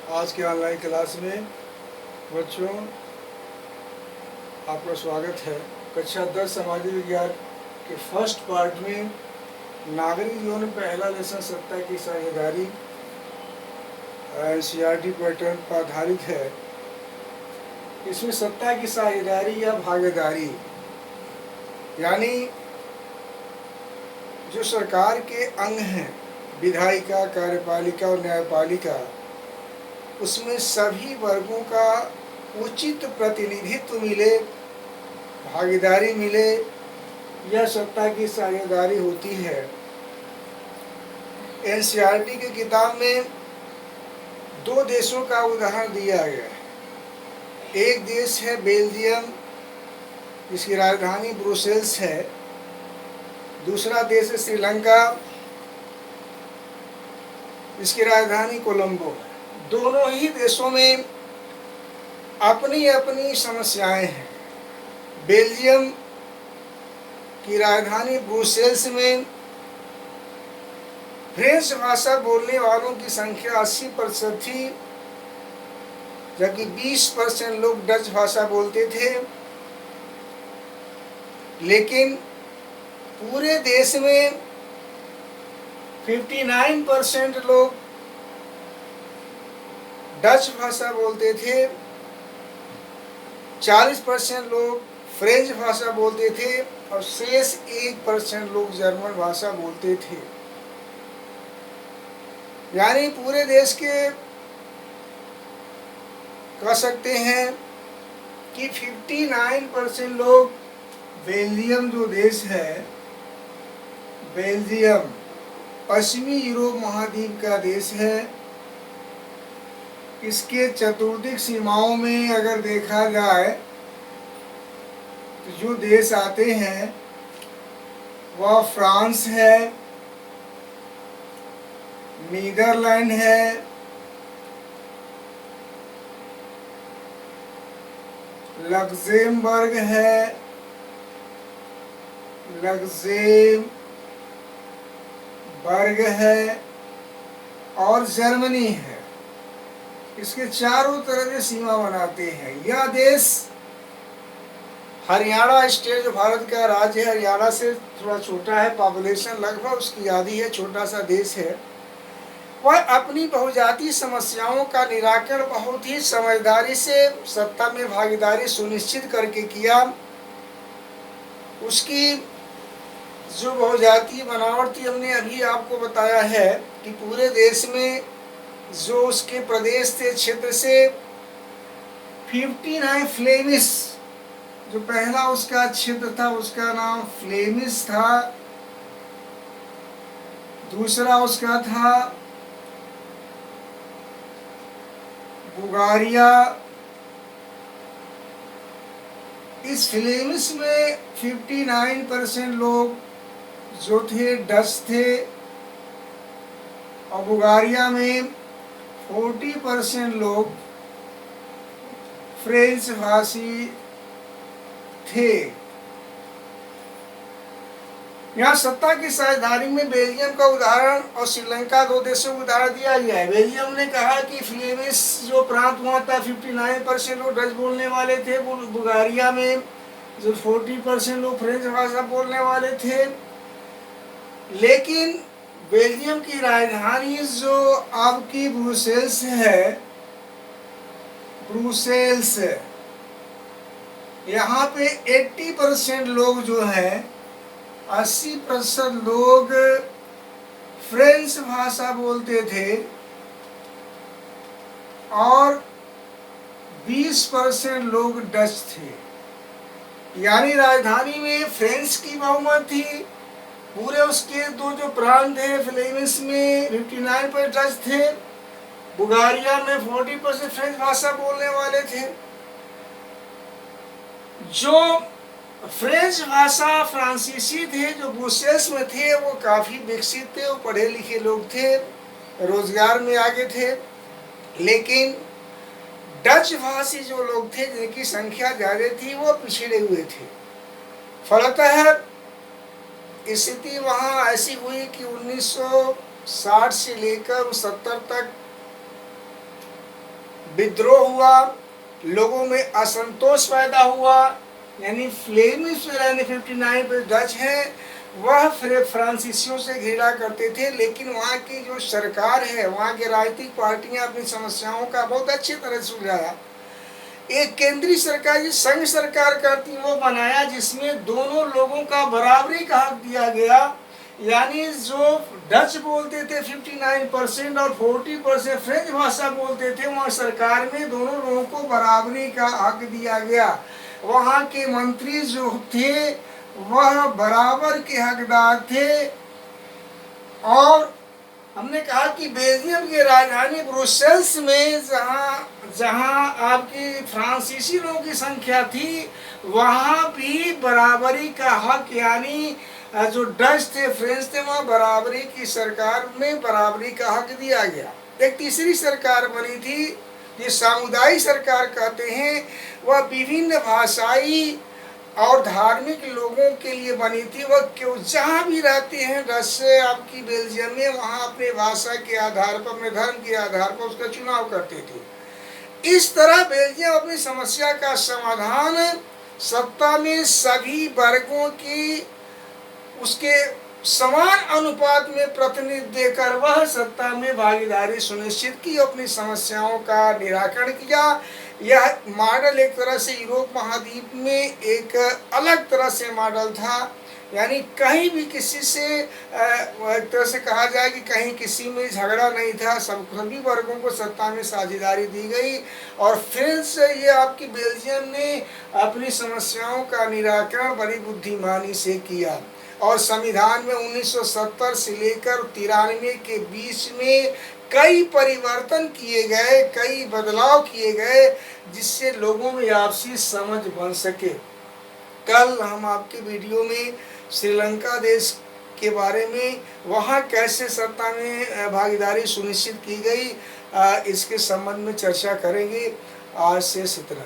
आज के online class में बच्चों आपका स्वागत है। कक्षा 10 सामाजिक विज्ञान के फर्स्ट पार्ट में नागरिक जीवन में पहला लेसन सत्ता की साझेदारी एनसीईआरटी पैटर्न पर आधारित है। इसमें सत्ता की साझेदारी या भागीदारी यानी जो सरकार के अंग हैं, विधायिका, कार्यपालिका और न्यायपालिका, उसमें सभी वर्गों का उचित प्रतिनिधित्व मिले, भागीदारी मिले, यह सत्ता की साझेदारी होती है। एनसीईआरटी की किताब में दो देशों का उदाहरण दिया गया है। एक देश है बेल्जियम, जिसकी राजधानी ब्रुसेल्स है। दूसरा देश है श्रीलंका, जिसकी राजधानी कोलंबो है। दोनों ही देशों में अपनी अपनी समस्याएं हैं। बेल्जियम की राजधानी ब्रुसेल्स में फ्रेंच भाषा बोलने वालों की संख्या 80% थी, जबकि 20% लोग डच भाषा बोलते थे। लेकिन पूरे देश में 59% लोग डच भाषा बोलते थे, 40% लोग फ्रेंच भाषा बोलते थे और शेष 1% लोग जर्मन भाषा बोलते थे। यानी पूरे देश के कह सकते हैं कि 59% लोग बेल्जियम जो देश है, बेल्जियम पश्चिमी यूरोप महाद्वीप का देश है। इसके चतुर्दिक सीमाओं में अगर देखा जाए तो जो देश आते हैं वह फ्रांस है, नीदरलैंड है, लक्सेमबर्ग है, और जर्मनी है। इसके चारों तरफ से सीमा बनाते हैं। यह देश हरियाणा स्टेट जो भारत का राज्य है, हरियाणा से थोड़ा छोटा है, पॉपुलेशन लगभग उसकी आधी है, छोटा सा देश है। वह अपनी बहुजातीय समस्याओं का निराकरण बहुत ही समझदारी से सत्ता में भागीदारी सुनिश्चित करके किया। उसकी जो बहुजातीय बनावट थी, हमने अभी आपको बताया है कि पूरे देश में जो उसके प्रदेश थे, क्षेत्र से 59 फ्लेमिश, जो पहला उसका क्षेत्र था उसका नाम फ्लेमिश था। दूसरा उसका था बुगारिया। इस फ्लेमिश में 59% लोग जो थे डच थे और बुगारिया में 40% लोग फ्रेंच भाषी थे। यहाँ सत्ता की साझेदारी में बेल्जियम का उदाहरण और श्रीलंका दो देशों का उदाहरण दिया गया है। बेल्जियम ने कहा कि फ्लेमिश जो प्रांत हुआ था 59% लोग डच बोलने वाले थे। बुगारिया में जो 40% लोग फ्रेंच भाषा बोलने वाले थे। लेकिन बेल्जियम की राजधानी जो आपकी ब्रुसेल्स है, ब्रुसेल्स, यहाँ पे 80% लोग जो हैं, 80% लोग फ्रेंच भाषा बोलते थे और 20% लोग डच थे। यानी राजधानी में फ्रेंच की बहुमत थी। पूरे उसके दो जो प्रांत हैं, फ्लेमिश में 59% डच थे, बुगारिया में 40% फ्रेंच भाषा बोलने वाले थे। जो फ्रेंच भाषा फ्रांसीसी थे, जो ब्रुसेल्स में थे, वो काफ़ी विकसित थे, वो पढ़े लिखे लोग थे, रोजगार में आगे थे। लेकिन डच भाषी जो लोग थे, जिनकी संख्या ज़्यादा थी, वो पिछड़े हुए थे। फलतः स्थिति वहाँ ऐसी हुई कि 1960 से लेकर 70 तक विद्रोह हुआ, लोगों में असंतोष पैदा हुआ। यानी फ्लेमिश यानी 59 पे डच हैं, वह फ्रांसीसियों से घृणा करते थे, लेकिन वहाँ की जो सरकार है, वहाँ की राजनीतिक पार्टियां अपनी समस्याओं का बहुत अच्छी तरह से सुलझाया। एक केंद्रीय सरकार जो संघ सरकार करती वो बनाया, जिसमें दोनों लोगों का बराबरी का हक दिया गया। यानी जो डच बोलते थे 59% और 40% फ्रेंच भाषा बोलते थे, वहाँ सरकार में दोनों लोगों को बराबरी का हक दिया गया। वहाँ के मंत्री जो थे वह बराबर के हकदार थे। और हमने कहा कि बेल्जियम की राजधानी ब्रुसेल्स में जहाँ आपकी फ्रांसीसी लोगों की संख्या थी, वहाँ भी बराबरी का हक, यानी जो डच थे, फ्रेंच थे, वहाँ बराबरी की सरकार में बराबरी का हक दिया गया। एक तीसरी सरकार बनी थी, ये सामुदायिक सरकार कहते हैं, वह विभिन्न भाषाई और धार्मिक लोगों के लिए बनी थी। वह क्यों जहाँ भी रहते हैं डच से आपकी बेल्जियम में, वहाँ अपने भाषा के आधार पर, अपने धर्म के आधार पर उसका चुनाव करते थे। इस तरह बेल्जियम अपनी समस्या का समाधान सत्ता में सभी वर्गों की उसके समान अनुपात में प्रतिनिधित्व देकर वह सत्ता में भागीदारी सुनिश्चित की, अपनी समस्याओं का निराकरण किया। यह मॉडल एक तरह से यूरोप महाद्वीप में एक अलग तरह से मॉडल था। यानी कहीं भी किसी से एक तरह से कहा जाए कि कहीं किसी में झगड़ा नहीं था, सभी वर्गों को सत्ता में साझेदारी दी गई। और फिर से ये आपकी बेल्जियम ने अपनी समस्याओं का निराकरण बड़ी बुद्धिमानी से किया। और संविधान में 1970 से लेकर 93 के बीच में कई परिवर्तन किए गए, कई बदलाव किए गए, जिससे लोगों में आपसी समझ बन सके। कल हम आपके वीडियो में श्रीलंका देश के बारे में, वहाँ कैसे सत्ता में भागीदारी सुनिश्चित की गई, इसके संबंध में चर्चा करेंगे। आज से इतना।